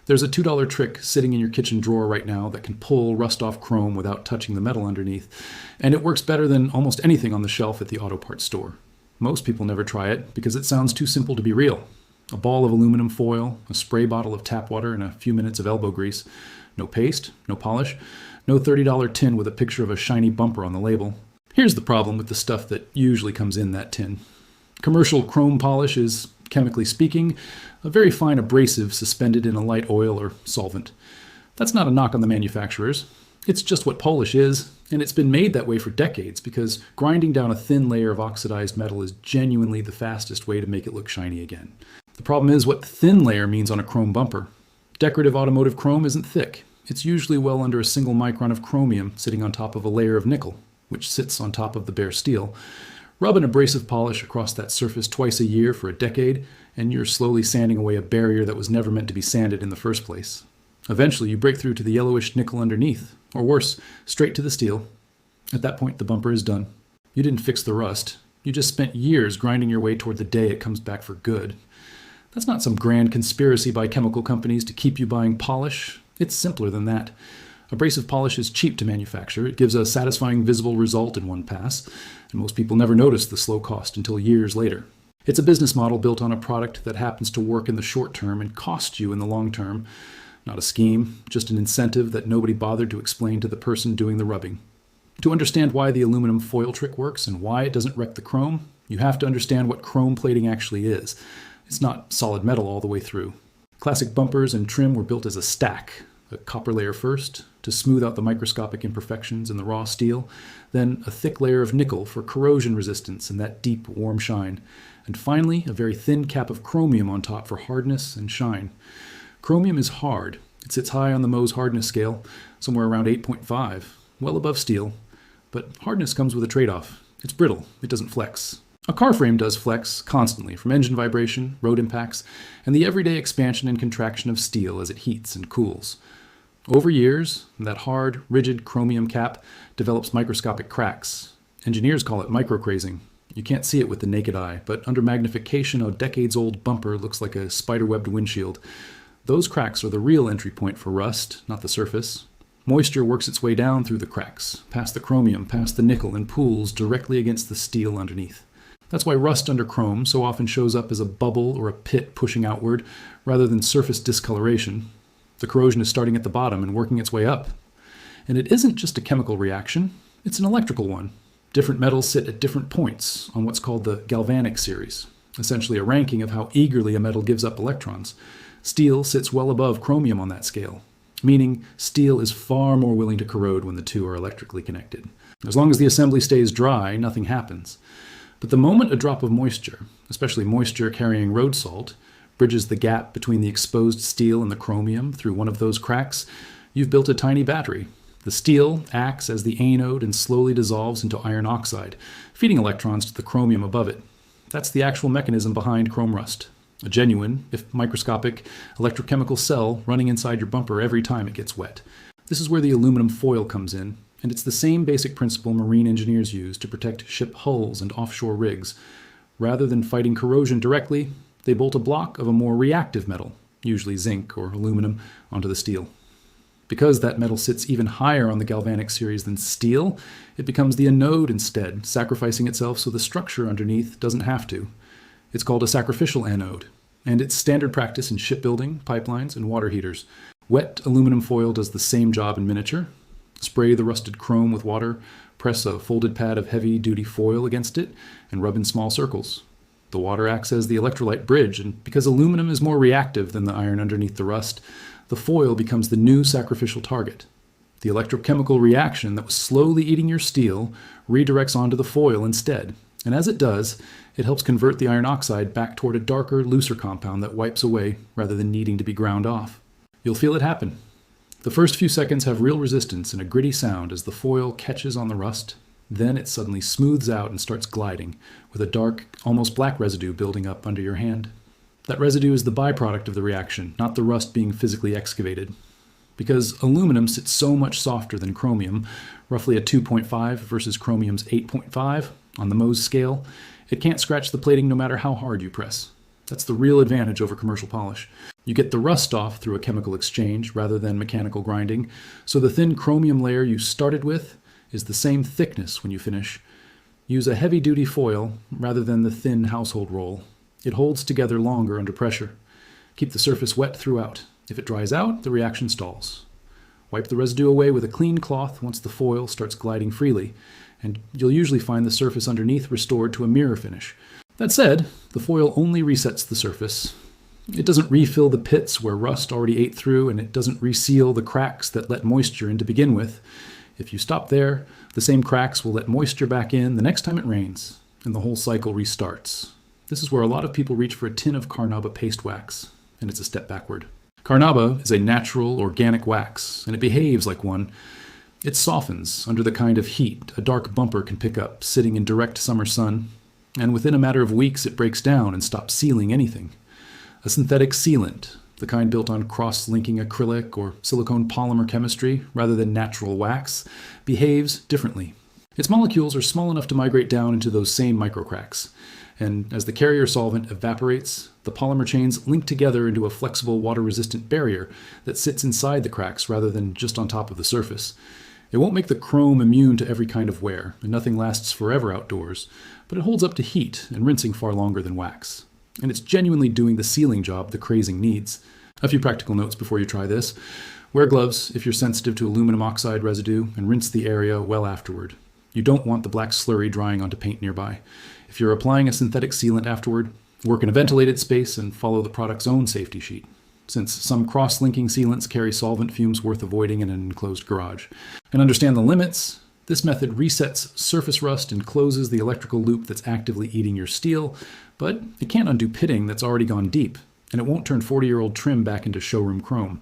There's a $2 trick sitting in your kitchen drawer right now that can pull rust-off chrome without touching the metal underneath, and it works better than almost anything on the shelf at the auto parts store. Most people never try it because it sounds too simple to be real. A ball of aluminum foil, a spray bottle of tap water, and a few minutes of elbow grease. No paste, no polish, no $30 tin with a picture of a shiny bumper on the label. Here's the problem with the stuff that usually comes in that tin. Commercial chrome polish is, chemically speaking, a very fine abrasive suspended in a light oil or solvent. That's not a knock on the manufacturers. It's just what polish is, and it's been made that way for decades because grinding down a thin layer of oxidized metal is genuinely the fastest way to make it look shiny again. The problem is what thin layer means on a chrome bumper. Decorative automotive chrome isn't thick. It's usually well under a single micron of chromium sitting on top of a layer of nickel, which sits on top of the bare steel. Rub an abrasive polish across that surface twice a year for a decade, and you're slowly sanding away a barrier that was never meant to be sanded in the first place. Eventually, you break through to the yellowish nickel underneath, or worse, straight to the steel. At that point, the bumper is done. You didn't fix the rust. You just spent years grinding your way toward the day it comes back for good. That's not some grand conspiracy by chemical companies to keep you buying polish. It's simpler than that. Abrasive polish is cheap to manufacture. It gives a satisfying visible result in one pass, and most people never notice the slow cost until years later. It's a business model built on a product that happens to work in the short term and cost you in the long term. Not a scheme, just an incentive that nobody bothered to explain to the person doing the rubbing. To understand why the aluminum foil trick works and why it doesn't wreck the chrome, you have to understand what chrome plating actually is. It's not solid metal all the way through. Classic bumpers and trim were built as a stack. A copper layer first, to smooth out the microscopic imperfections in the raw steel, then a thick layer of nickel for corrosion resistance and that deep, warm shine, and finally a very thin cap of chromium on top for hardness and shine. Chromium is hard. It sits high on the Mohs hardness scale, somewhere around 8.5, well above steel, but hardness comes with a trade-off. It's brittle. It doesn't flex. A car frame does flex constantly from engine vibration, road impacts, and the everyday expansion and contraction of steel as it heats and cools. Over years, that hard, rigid chromium cap develops microscopic cracks. Engineers call it microcrazing. You can't see it with the naked eye, but under magnification, a decades-old bumper looks like a spider-webbed windshield. Those cracks are the real entry point for rust, not the surface. Moisture works its way down through the cracks, past the chromium, past the nickel, and pools directly against the steel underneath. That's why rust under chrome so often shows up as a bubble or a pit pushing outward, rather than surface discoloration. The corrosion is starting at the bottom and working its way up. And it isn't just a chemical reaction, it's an electrical one. Different metals sit at different points on what's called the galvanic series, essentially a ranking of how eagerly a metal gives up electrons. Steel sits well above chromium on that scale, meaning steel is far more willing to corrode when the two are electrically connected. As long as the assembly stays dry, nothing happens. But the moment a drop of moisture, especially moisture carrying road salt, bridges the gap between the exposed steel and the chromium through one of those cracks, you've built a tiny battery. The steel acts as the anode and slowly dissolves into iron oxide, feeding electrons to the chromium above it. That's the actual mechanism behind chrome rust. A genuine, if microscopic, electrochemical cell running inside your bumper every time it gets wet. This is where the aluminum foil comes in, and it's the same basic principle marine engineers use to protect ship hulls and offshore rigs. Rather than fighting corrosion directly, they bolt a block of a more reactive metal, usually zinc or aluminum, onto the steel. Because that metal sits even higher on the galvanic series than steel, it becomes the anode instead, sacrificing itself so the structure underneath doesn't have to. It's called a sacrificial anode, and it's standard practice in shipbuilding, pipelines, and water heaters. Wet aluminum foil does the same job in miniature. Spray the rusted chrome with water, press a folded pad of heavy-duty foil against it, and rub in small circles. The water acts as the electrolyte bridge, and because aluminum is more reactive than the iron underneath the rust, the foil becomes the new sacrificial target. The electrochemical reaction that was slowly eating your steel redirects onto the foil instead, and as it does, it helps convert the iron oxide back toward a darker, looser compound that wipes away rather than needing to be ground off. You'll feel it happen. The first few seconds have real resistance and a gritty sound as the foil catches on the rust. Then it suddenly smooths out and starts gliding, with a dark, almost black residue building up under your hand. That residue is the byproduct of the reaction, not the rust being physically excavated. Because aluminum sits so much softer than chromium, roughly a 2.5 versus chromium's 8.5 on the Mohs scale, it can't scratch the plating no matter how hard you press. That's the real advantage over commercial polish. You get the rust off through a chemical exchange rather than mechanical grinding, so the thin chromium layer you started with is the same thickness when you finish. Use a heavy-duty foil rather than the thin household roll. It holds together longer under pressure. Keep the surface wet throughout. If it dries out, the reaction stalls. Wipe the residue away with a clean cloth once the foil starts gliding freely, and you'll usually find the surface underneath restored to a mirror finish. That said, the foil only resets the surface. It doesn't refill the pits where rust already ate through, and it doesn't reseal the cracks that let moisture in to begin with. If you stop there, the same cracks will let moisture back in the next time it rains, and the whole cycle restarts. This is where a lot of people reach for a tin of Carnauba paste wax, and it's a step backward. Carnauba is a natural, organic wax, and it behaves like one. It softens under the kind of heat a dark bumper can pick up sitting in direct summer sun, and within a matter of weeks it breaks down and stops sealing anything. A synthetic sealant, the kind built on cross-linking acrylic or silicone polymer chemistry rather than natural wax, behaves differently. Its molecules are small enough to migrate down into those same microcracks, and as the carrier solvent evaporates, the polymer chains link together into a flexible water-resistant barrier that sits inside the cracks rather than just on top of the surface. It won't make the chrome immune to every kind of wear, and nothing lasts forever outdoors, but it holds up to heat and rinsing far longer than wax. And it's genuinely doing the sealing job the crazing needs. A few practical notes before you try this. Wear gloves if you're sensitive to aluminum oxide residue, and rinse the area well afterward. You don't want the black slurry drying onto paint nearby. If you're applying a synthetic sealant afterward, work in a ventilated space and follow the product's own safety sheet, since some cross-linking sealants carry solvent fumes worth avoiding in an enclosed garage. And understand the limits. This method resets surface rust and closes the electrical loop that's actively eating your steel, but it can't undo pitting that's already gone deep, and it won't turn 40-year-old trim back into showroom chrome.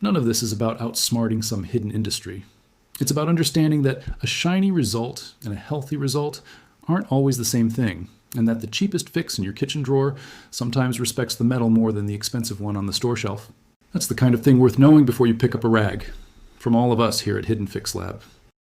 None of this is about outsmarting some hidden industry. It's about understanding that a shiny result and a healthy result aren't always the same thing, and that the cheapest fix in your kitchen drawer sometimes respects the metal more than the expensive one on the store shelf. That's the kind of thing worth knowing before you pick up a rag. From all of us here at Hidden Fix Lab.